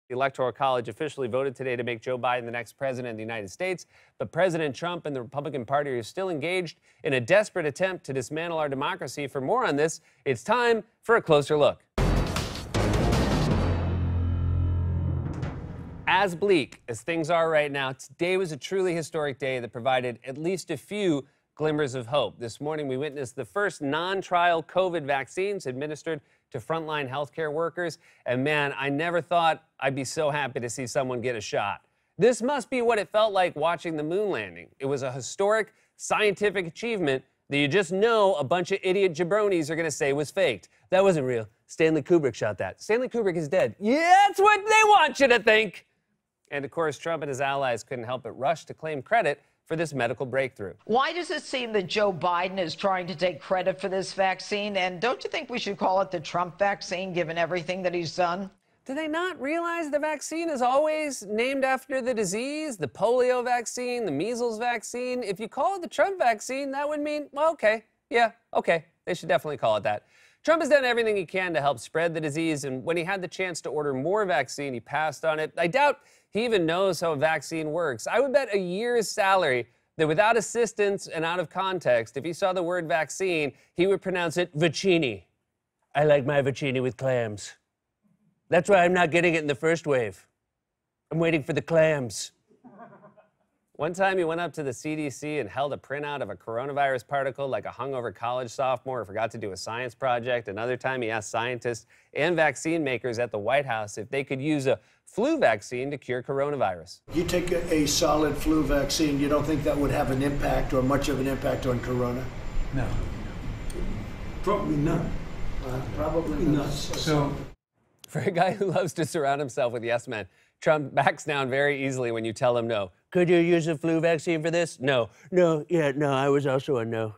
The Electoral College officially voted today to make Joe Biden the next president of the United States, but President Trump and the Republican Party are still engaged in a desperate attempt to dismantle our democracy. For more on this, it's time for a closer look. As bleak as things are right now, today was a truly historic day that provided at least a few glimmers of hope. This morning, we witnessed the first non-trial COVID vaccines administered to frontline healthcare workers. And man, I never thought I'd be so happy to see someone get a shot. This must be what it felt like watching the moon landing. It was a historic scientific achievement that you just know a bunch of idiot jabronis are going to say was faked. That wasn't real. Stanley Kubrick shot that. Stanley Kubrick is dead. Yeah, that's what they want you to think. And of course, Trump and his allies couldn't help but rush to claim credit for this medical breakthrough. Why does it seem that Joe Biden is trying to take credit for this vaccine? And don't you think we should call it the Trump vaccine, given everything that he's done? Do they not realize the vaccine is always named after the disease? The polio vaccine, the measles vaccine. If you call it the Trump vaccine, that would mean, well, okay, yeah, okay. They should definitely call it that. Trump has done everything he can to help spread the disease, and when he had the chance to order more vaccine, he passed on it. I doubt he even knows how a vaccine works. I would bet a year's salary that without assistance and out of context, if he saw the word vaccine, he would pronounce it Vaccini. I like my Vaccini with clams. That's why I'm not getting it in the first wave. I'm waiting for the clams. One time he went up to the CDC and held a printout of a coronavirus particle like a hungover college sophomore who forgot to do a science project. Another time he asked scientists and vaccine makers at the White House if they could use a flu vaccine to cure coronavirus. You take a solid flu vaccine, you don't think that would have an impact or much of an impact on corona? No. Probably not. Probably not. So, for a guy who loves to surround himself with yes men, Trump backs down very easily when you tell him no. Could you use a flu vaccine for this? No. No, I was also a no.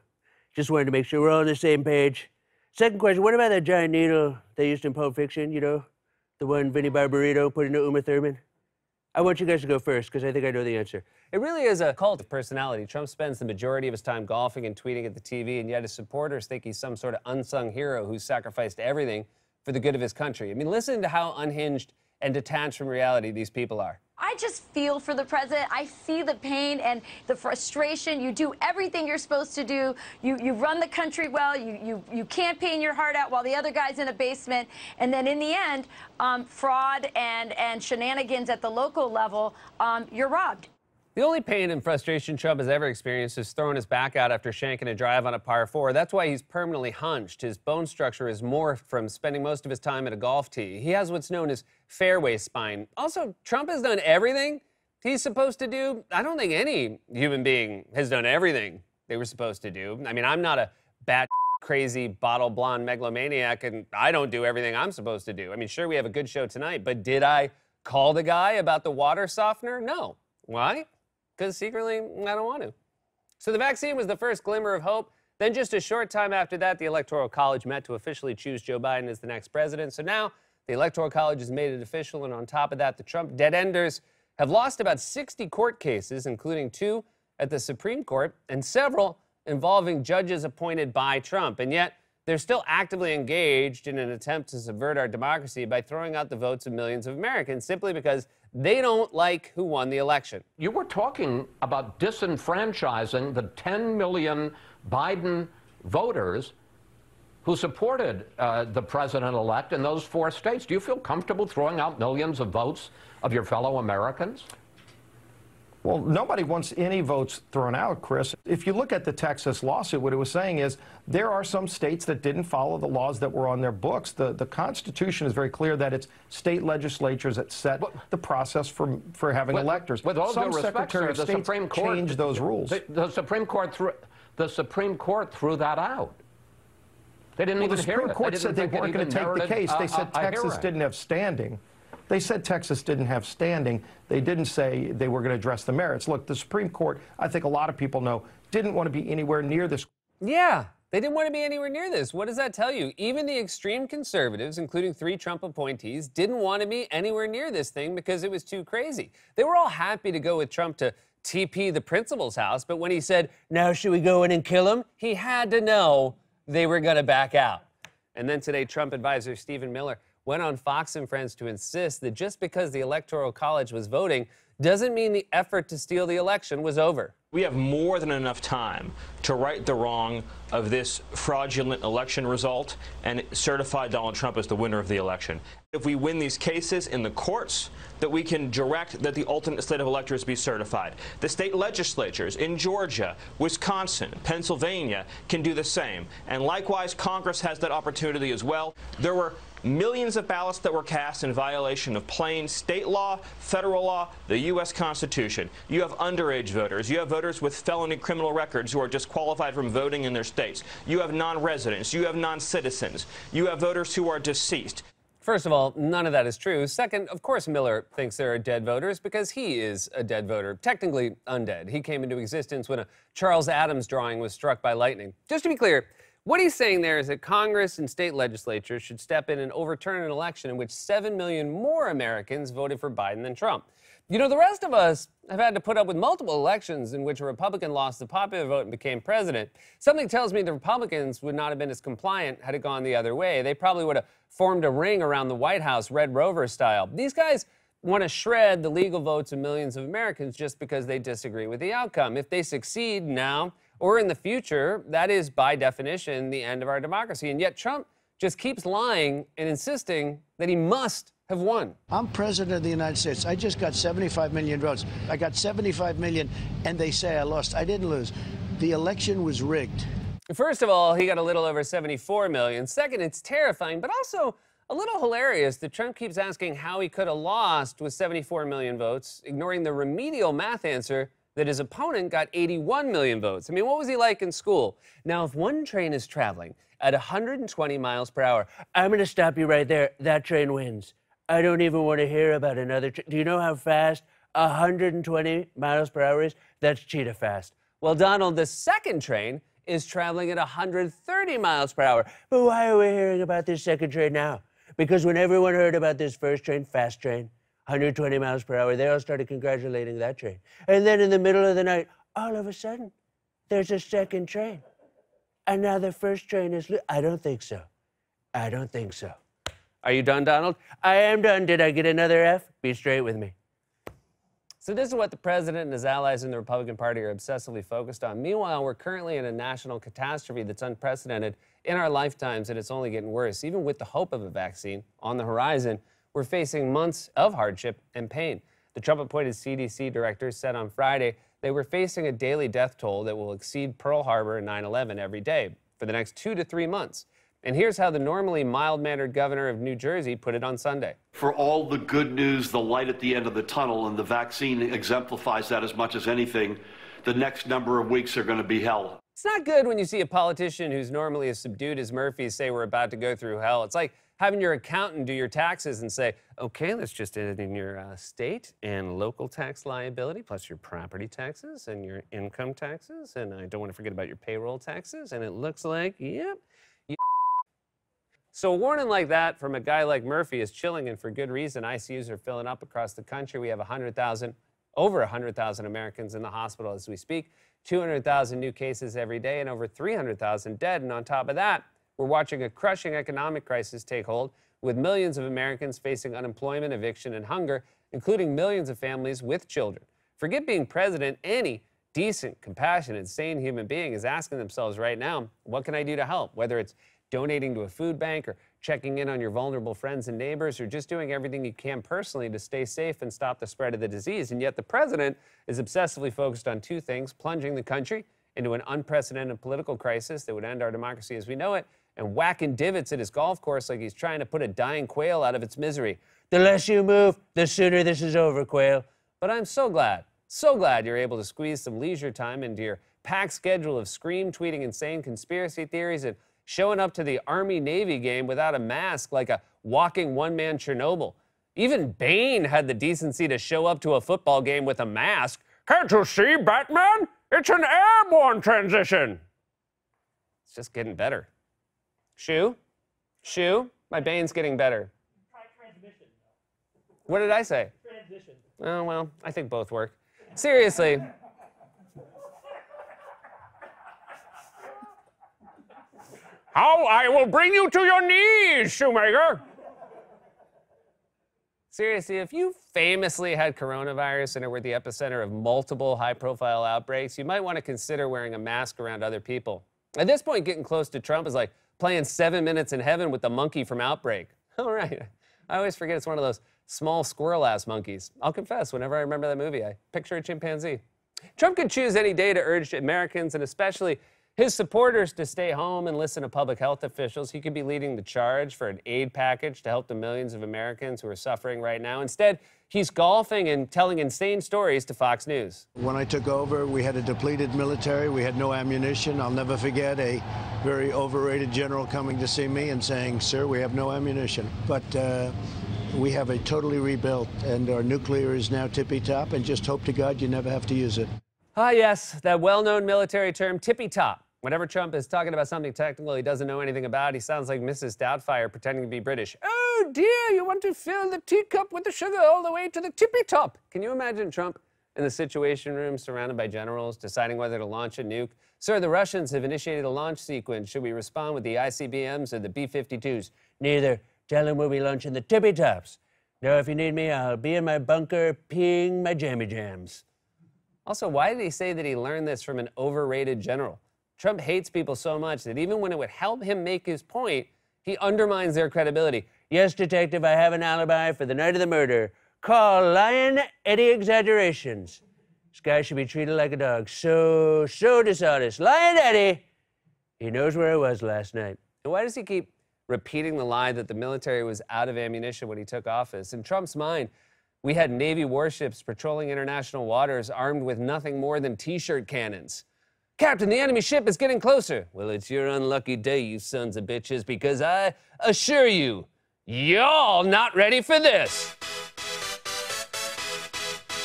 Just wanted to make sure we're all on the same page. Second question, what about that giant needle they used in Pulp Fiction, you know? The one Vinnie Barbarito put into Uma Thurman? I want you guys to go first, because I think I know the answer. It really is a cult of personality. Trump spends the majority of his time golfing and tweeting at the TV, and yet his supporters think he's some sort of unsung hero who sacrificed everything for the good of his country. I mean, listen to how unhinged and detached from reality these people are. I just feel for the president. I see the pain and the frustration. You do everything you're supposed to do. You run the country well. You campaign your heart out while the other guy's in a basement. And then in the end, fraud and shenanigans at the local level, you're robbed. The only pain and frustration Trump has ever experienced is throwing his back out after shanking a drive on a par 4. That's why he's permanently hunched. His bone structure is morphed from spending most of his time at a golf tee. He has what's known as fairway spine. Also, Trump has done everything he's supposed to do. I don't think any human being has done everything they were supposed to do. I mean, I'm not a bat crazy bottle blonde megalomaniac, and I don't do everything I'm supposed to do. I mean, sure, we have a good show tonight, but did I call the guy about the water softener? No. Why? Because secretly, I don't want to. So the vaccine was the first glimmer of hope. Then just a short time after that, the Electoral College met to officially choose Joe Biden as the next president. So now the Electoral College has made it official, and on top of that, the Trump dead-enders have lost about 60 court cases, including 2 at the Supreme Court and several involving judges appointed by Trump. And yet, they're still actively engaged in an attempt to subvert our democracy by throwing out the votes of millions of Americans simply because they don't like who won the election. You were talking about disenfranchising the 10 million Biden voters who supported the president-elect in those 4 states. Do you feel comfortable throwing out millions of votes of your fellow Americans? Well, nobody wants any votes thrown out, Chris. If you look at the Texas lawsuit, what it was saying is there are some states that didn't follow the laws that were on their books. The Constitution is very clear that it's state legislatures that set the process for having electors. With all some due respect, Secretary sir, of State changed those rules. The Supreme Court threw that out. They didn't even hear it. The Supreme Court said they weren't going to take the case. They said Texas didn't have standing. They said Texas didn't have standing. They didn't say they were going to address the merits. Look, the Supreme Court, I think a lot of people know, didn't want to be anywhere near this. Yeah, they didn't want to be anywhere near this. What does that tell you? Even the extreme conservatives, including 3 Trump appointees, didn't want to be anywhere near this thing because it was too crazy. They were all happy to go with Trump to TP the principal's house, but when he said, now should we go in and kill him? He had to know they were going to back out. And then today, Trump advisor Stephen Miller went on Fox and Friends to insist that just because the Electoral College was voting doesn't mean the effort to steal the election was over. We have more than enough time to right the wrong of this fraudulent election result and certify Donald Trump as the winner of the election. If we win these cases in the courts, that we can direct that the ultimate slate of electors be certified. The state legislatures in Georgia, Wisconsin, Pennsylvania can do the same. And likewise, Congress has that opportunity as well. There were millions of ballots that were cast in violation of plain state law, federal law, the U.S. Constitution. You have underage voters. You have voters with felony criminal records who are disqualified from voting in their states. You have non-residents. You have non-citizens. You have voters who are deceased. First of all, none of that is true. Second, of course Miller thinks there are dead voters because he is a dead voter, technically undead. He came into existence when a Charles Adams drawing was struck by lightning. Just to be clear, what he's saying there is that Congress and state legislatures should step in and overturn an election in which 7 million more Americans voted for Biden than Trump. You know, the rest of us have had to put up with multiple elections in which a Republican lost the popular vote and became president. Something tells me the Republicans would not have been as compliant had it gone the other way. They probably would have formed a ring around the White House, Red Rover style. These guys want to shred the legal votes of millions of Americans just because they disagree with the outcome. If they succeed now or in the future, that is, by definition, the end of our democracy. And yet Trump just keeps lying and insisting that he must have won. I'm president of the United States. I just got 75 million votes. I got 75 million, and they say I lost. I didn't lose. The election was rigged. First of all, he got a little over 74 million. Second, it's terrifying, but also a little hilarious that Trump keeps asking how he could have lost with 74 million votes, ignoring the remedial math answer that his opponent got 81 million votes. I mean, what was he like in school? Now, if one train is traveling at 120 miles per hour, I'm going to stop you right there. That train wins. I don't even want to hear about another train. Do you know how fast 120 miles per hour is? That's cheetah fast. Well, Donald, the second train is traveling at 130 miles per hour. But why are we hearing about this second train now? Because when everyone heard about this first train, fast train, 120 miles per hour, they all started congratulating that train. And then in the middle of the night, all of a sudden, there's a second train. And now the first train is... I don't think so. I don't think so. Are you done, Donald? I am done. Did I get another F? Be straight with me. So this is what the president and his allies in the Republican Party are obsessively focused on. Meanwhile, we're currently in a national catastrophe that's unprecedented in our lifetimes, and it's only getting worse. Even with the hope of a vaccine on the horizon, we're facing months of hardship and pain. The Trump-appointed CDC directors said on Friday they were facing a daily death toll that will exceed Pearl Harbor and 9/11 every day for the next 2 to 3 months. And here's how the normally mild-mannered governor of New Jersey put it on Sunday. For all the good news, the light at the end of the tunnel, and the vaccine exemplifies that as much as anything, the next number of weeks are going to be hell. It's not good when you see a politician who's normally as subdued as Murphy say we're about to go through hell. It's like having your accountant do your taxes and say, okay, let's just add in your state and local tax liability, plus your property taxes and your income taxes, and I don't want to forget about your payroll taxes, and it looks like, yep. So a warning like that from a guy like Murphy is chilling, and for good reason. ICUs are filling up across the country. We have over 100,000 Americans in the hospital as we speak, 200,000 new cases every day, and over 300,000 dead. And on top of that, we're watching a crushing economic crisis take hold, with millions of Americans facing unemployment, eviction, and hunger, including millions of families with children. Forget being president. Any decent, compassionate, sane human being is asking themselves right now, what can I do to help? Whether it's donating to a food bank, or checking in on your vulnerable friends and neighbors, or just doing everything you can personally to stay safe and stop the spread of the disease. And yet the president is obsessively focused on two things: plunging the country into an unprecedented political crisis that would end our democracy as we know it, and whacking divots at his golf course like he's trying to put a dying quail out of its misery. The less you move, the sooner this is over, quail. But I'm so glad you're able to squeeze some leisure time into your packed schedule of scream tweeting insane conspiracy theories and showing up to the Army-Navy game without a mask like a walking one-man Chernobyl. Even Bane had the decency to show up to a football game with a mask. Can't you see, Batman? It's an airborne transition. It's just getting better. Shoe, my Bane's getting better. Try transmission. What did I say? Transition. Oh, well, I think both work. Seriously. How I will bring you to your knees, Shoemaker. Seriously, if you famously had coronavirus and were the epicenter of multiple high-profile outbreaks, you might want to consider wearing a mask around other people. At this point, getting close to Trump is like playing 7 Minutes in Heaven with the monkey from Outbreak. All right. I always forget it's one of those small squirrel-ass monkeys. I'll confess, whenever I remember that movie, I picture a chimpanzee. Trump could choose any day to urge Americans, and especially his supporters, to stay home and listen to public health officials. He could be leading the charge for an aid package to help the millions of Americans who are suffering right now. Instead, he's golfing and telling insane stories to Fox News. When I took over, we had a depleted military. We had no ammunition. I'll never forget a very overrated general coming to see me and saying, "Sir, we have no ammunition." But we have a totally rebuilt, and our nuclear is now tippy-top, and just hope to God you never have to use it. Ah, yes, that well-known military term, tippy-top. Whenever Trump is talking about something technical he doesn't know anything about, he sounds like Mrs. Doubtfire pretending to be British. Oh, dear, you want to fill the teacup with the sugar all the way to the tippy-top. Can you imagine Trump in the Situation Room surrounded by generals deciding whether to launch a nuke? Sir, the Russians have initiated a launch sequence. Should we respond with the ICBMs or the B-52s? Neither. Tell them we'll be launching the tippy-tops. Now, if you need me, I'll be in my bunker peeing my jammy jams. Also, why did he say that he learned this from an overrated general? Trump hates people so much that even when it would help him make his point, he undermines their credibility. Yes, detective, I have an alibi for the night of the murder. Call Lion Eddie Exaggerations. This guy should be treated like a dog. So dishonest. Lion Eddie! He knows where I was last night. And why does he keep repeating the lie that the military was out of ammunition when he took office? In Trump's mind, we had Navy warships patrolling international waters armed with nothing more than T-shirt cannons. Captain, the enemy ship is getting closer. Well, it's your unlucky day, you sons of bitches, because I assure you, y'all not ready for this.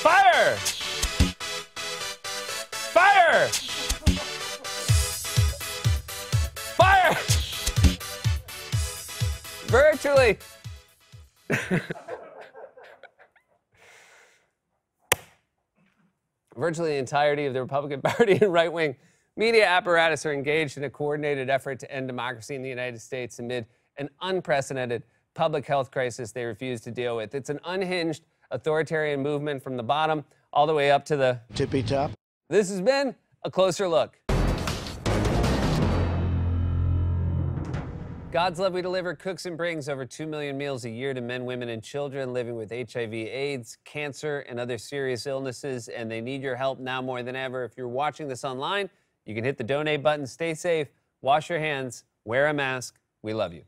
Fire! Fire! Fire! Virtually. Virtually the entirety of the Republican Party and right-wing media apparatus are engaged in a coordinated effort to end democracy in the United States amid an unprecedented public health crisis they refuse to deal with. It's an unhinged authoritarian movement from the bottom all the way up to the tippy-top. This has been A Closer Look. God's Love We Deliver cooks and brings over 2 million meals a year to men, women, and children living with HIV, AIDS, cancer, and other serious illnesses, and they need your help now more than ever. If you're watching this online, you can hit the donate button. Stay safe, wash your hands, wear a mask. We love you.